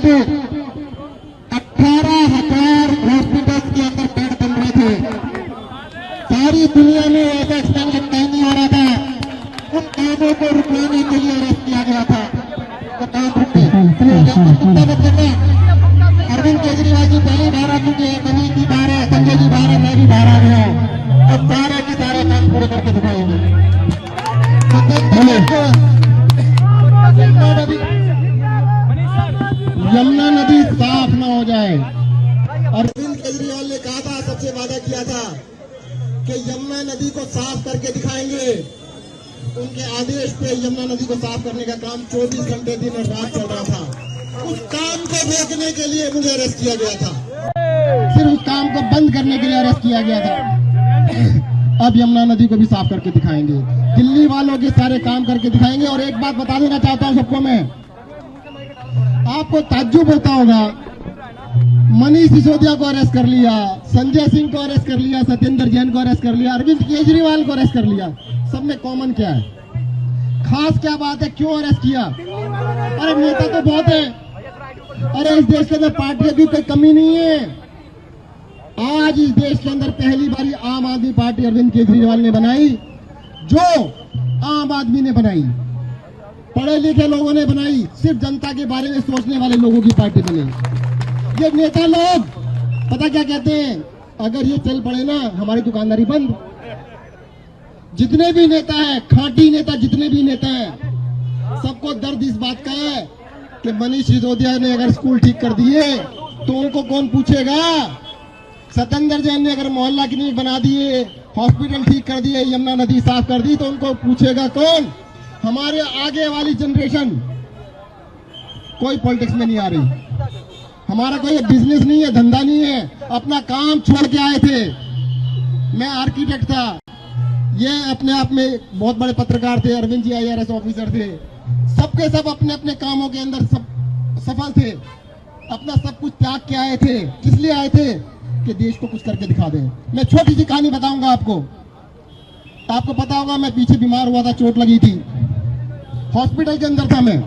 थे 18,000 हॉस्पिटल के अंदर बेड बन रहे थे। सारी दुनिया में ऐसा एक्सपेंशन कहीं नहीं हो रहा था। उन कामों को रुकवाने के लिए अरेस्ट किया गया था। तो काम रुके अरविंद केजरीवाल जी पहले बाहर आ चुके हैं, नवीन जी बाहर है, संजय जी बाहर है, मैं भी बाहर आ गया हूँ। तो सारे के सारे काम पूरे करके दिखाएंगे। यमुना नदी साफ न हो जाए। अरविंद केजरीवाल ने कहा था, सबसे वादा किया था कि यमुना नदी को साफ करके दिखाएंगे। उनके आदेश पे यमुना नदी को साफ करने का काम 24 घंटे दिन और रात चल रहा था। उस काम को रोकने के लिए मुझे अरेस्ट किया गया था, सिर्फ उस काम को बंद करने के लिए अरेस्ट किया गया था। अब यमुना नदी को भी साफ करके दिखाएंगे, दिल्ली वालों के सारे काम करके दिखाएंगे। और एक बात बता देना चाहता हूं सबको मैं, आपको ताज्जुब होता होगा, मनीष सिसोदिया को अरेस्ट कर लिया, संजय सिंह को अरेस्ट कर लिया, सत्येंद्र जैन को अरेस्ट कर लिया, अरविंद केजरीवाल को अरेस्ट कर लिया। सब में कॉमन क्या है, खास क्या बात है, क्यों अरेस्ट किया? अरे नेता तो बहुत है, अरे इस देश के अंदर पार्टियों की कोई कमी नहीं है। आज इस देश के अंदर पहली बारी आम आदमी पार्टी अरविंद केजरीवाल ने बनाई, जो आम आदमी ने बनाई, पढ़े लिखे लोगों ने बनाई, सिर्फ जनता के बारे में सोचने वाले लोगों की पार्टी बनी। ये नेता लोग पता क्या कहते हैं, अगर ये चल पड़े ना हमारी दुकानदारी बंद। जितने भी नेता है, खांटी नेता जितने भी नेता है, सबको दर्द इस बात का है कि मनीष सिसोदिया ने अगर स्कूल ठीक कर दिए तो उनको कौन पूछेगा? सत्येंद्र जैन ने अगर मोहल्ला क्लिनिक बना दिए, हॉस्पिटल ठीक कर दिए, यमुना नदी साफ कर दी, तो उनको पूछेगा कौन? हमारे आगे वाली जनरेशन। कोई पॉलिटिक्स में नहीं आ रही, हमारा कोई बिजनेस नहीं है, धंधा नहीं है, अपना काम छोड़ के आए थे। मैं आर्किटेक्ट था, ये अपने आप में बहुत बड़े पत्रकार थे, अरविंद जी IRS ऑफिसर थे, सबके सब अपने अपने कामों के अंदर सब सफल थे, अपना सब कुछ त्याग के आए थे। किस लिए आए थे? कि देश को कुछ करके दिखा दें। मैं छोटी सी कहानी बताऊंगा आपको पता होगा, मैं पीछे बीमार हुआ था, चोट लगी थी, हॉस्पिटल के अंदर था मैं,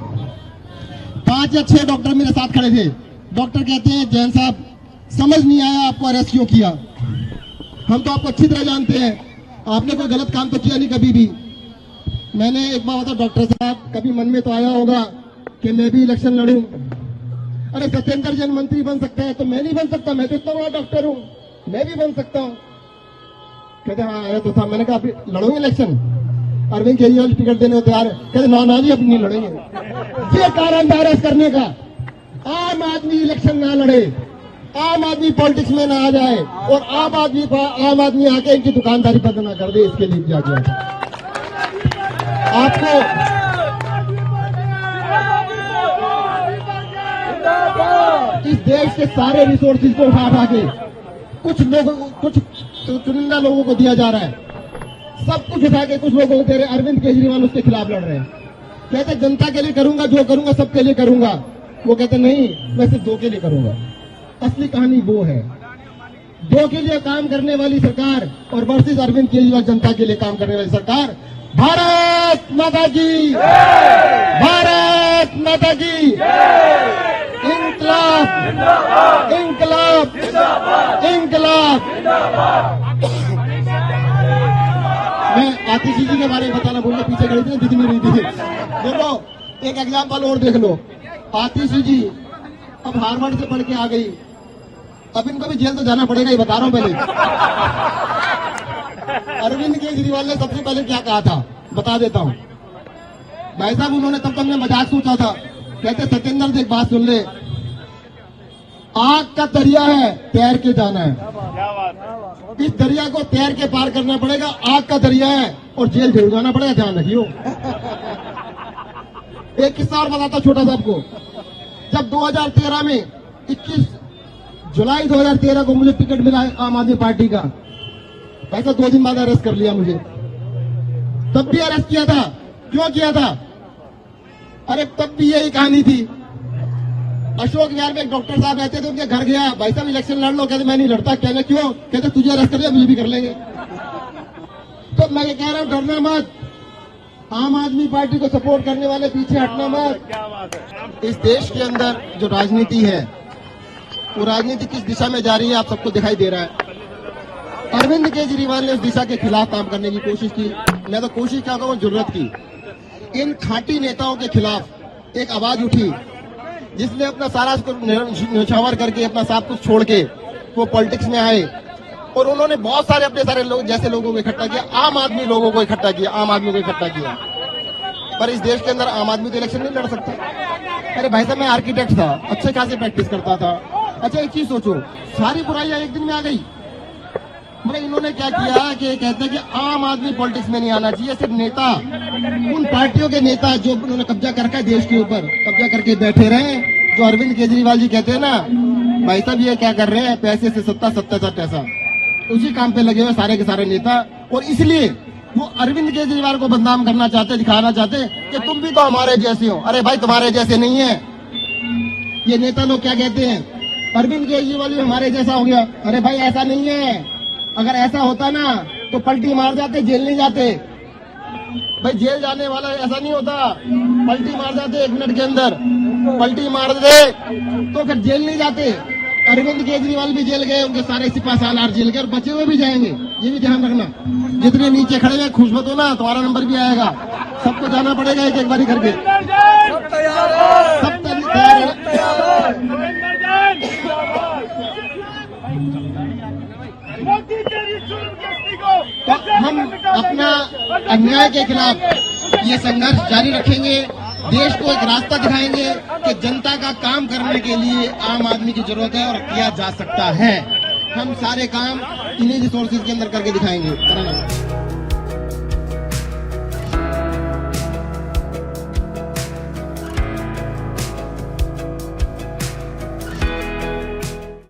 5 या 6 डॉक्टर मेरे साथ खड़े थे। डॉक्टर कहते हैं, जैन साहब समझ नहीं आया आपको अरेस्ट क्यों किया, हम तो आपको अच्छी तरह जानते हैं, आपने कोई गलत काम तो किया नहीं कभी भी। मैंने एक बार बता, डॉक्टर साहब कभी मन में तो आया होगा कि मैं भी इलेक्शन लड़ूं। अरे सत्येंद्र जैन मंत्री बन सकता है तो मैं नहीं बन सकता? मैं तो इतना बड़ा डॉक्टर हूं, मैं भी बन सकता हूं। कहते हाँ आया तो था। मैंने कहा लड़ोगे इलेक्शन? अरविंद केजरीवाल टिकट देने को तैयार है? कहते ना जी अब नहीं लड़ेंगे। ये कारण था अरेस्ट करने का। आम आदमी इलेक्शन ना लड़े, आम आदमी पॉलिटिक्स में ना आ जाए और आम आदमी आके इनकी दुकानदारी बंद ना कर दे, इसके लिए किया गया। आपको इस देश के सारे रिसोर्सेज को उठा के कुछ चुनिंदा लोगों को दिया जा रहा है, सब कुछ उठा के कुछ लोगों को दे रहे। अरविंद केजरीवाल उसके खिलाफ लड़ रहे हैं, कहते जनता के लिए करूंगा, जो करूंगा सबके लिए करूंगा। वो कहते नहीं, मैं सिर्फ 2 के लिए करूंगा। असली कहानी वो है, 2 के लिए काम करने वाली सरकार और वर्सेस अरविंद केजरीवाल जनता के लिए काम करने वाली सरकार। भारत माता की, भारत माता की, इंकलाब, इंकलाब, इंकलाब। मैं आतिशी जी के बारे में बताना भूल गया, पीछे खड़ी थी, दिख नहीं रही थी। देखो एक एग्जाम्पल और देख लो, आतिशी जी अब हार्वर्ड से पढ़ के आ गई, अब इनको भी जेल तो जाना पड़ेगा, ये बता रहा हूं पहले। अरविंद केजरीवाल ने सबसे पहले क्या कहा था बता देता हूं भाई साहब। उन्होंने तब तक मजाक सोचा था, कहते सत्येंद्र से एक बात सुन ले, आग का दरिया है, तैर के जाना है, इस दरिया को तैर के पार करना पड़ेगा। आग का दरिया है और जेल जरूर जाना पड़ेगा, ध्यान रखियो। एक किस्सा और बताता छोटा सा आपको। जब 2013 में 21 जुलाई 2013 को मुझे टिकट मिला आम आदमी पार्टी का, ऐसा 2 दिन बाद अरेस्ट कर लिया मुझे। तब भी अरेस्ट किया था, क्यों किया था? अरे तब भी यही कहानी थी। अशोक विहार में एक डॉक्टर साहब रहते थे, उनके घर गया, भाई साहब इलेक्शन लड़ लो। कहते मैं नहीं लड़ता। कहना क्यों? कहते तुझे अरेस्ट कर लिया, मुझे भी कर लेंगे। तो मैं ये कह रहा हूं, डरना मत, आम आदमी पार्टी को सपोर्ट करने वाले पीछे हटना मत। इस देश के अंदर जो राजनीति है वो राजनीति किस दिशा में जा रही है आप सबको दिखाई दे रहा है। अरविंद केजरीवाल ने उस दिशा के खिलाफ काम करने की कोशिश की। मैं तो कोशिश क्या कहूँ, जरूरत की। इन खाटी नेताओं के खिलाफ एक आवाज उठी जिसने अपना सारा न्यौछावर करके अपना सब कुछ छोड़ के वो पॉलिटिक्स में आए और उन्होंने बहुत सारे अपने सारे लोग जैसे लोगों को इकट्ठा किया, आम आदमी लोगों को इकट्ठा किया, आम आदमी को इकट्ठा किया। पर इस देश के अंदर आम आदमी तो इलेक्शन नहीं लड़ सकता। अरे भाई साहब, मैं आर्किटेक्ट था, अच्छे खासे प्रैक्टिस करता था। अच्छा एक चीज सोचो, सारी बुराइयां एक दिन में आ गई। मतलब इन्होंने क्या किया कि कहते हैं कि आम आदमी पॉलिटिक्स में नहीं आना चाहिए, सिर्फ नेता, उन पार्टियों के नेता जो उन्होंने कब्जा कर रखा है देश के ऊपर, कब्जा करके बैठे रहे। जो अरविंद केजरीवाल जी कहते हैं ना, भाई साहब ये क्या कर रहे हैं, पैसे से सत्ता, सत्ता से पैसा, उसी काम पे लगे हुए सारे के सारे नेता। और इसलिए वो अरविंद केजरीवाल को बदनाम करना चाहते, दिखाना चाहते कि तुम भी तो हमारे जैसे हो। अरे भाई तुम्हारे जैसे नहीं है। ये नेता लोग क्या कहते हैं, अरविंद केजरीवाल भी हमारे जैसा हो गया। अरे भाई ऐसा नहीं है। अगर ऐसा होता ना तो पलटी मार जाते, जेल नहीं जाते। भाई जेल जाने वाला ऐसा नहीं होता, पलटी मार जाते 1 मिनट के अंदर, पलटी मार दे तो फिर जेल नहीं जाते। अरविंद केजरीवाल भी जेल गए, उनके सारे सिपा सालार जेल गए और बचे हुए भी जाएंगे, ये भी ध्यान रखना। जितने नीचे खड़े हैं खुश मत हो ना, तुम्हारा नंबर भी आएगा। सबको जाना पड़ेगा एक एक बारी करके। सब तैयार है। तो हम अपना अन्याय के खिलाफ ये संघर्ष जारी रखेंगे। देश को एक रास्ता दिखाएंगे कि जनता का काम करने के लिए आम आदमी की जरूरत है और किया जा सकता है। हम सारे काम इन्हीं रिसोर्सेज के अंदर करके दिखाएंगे।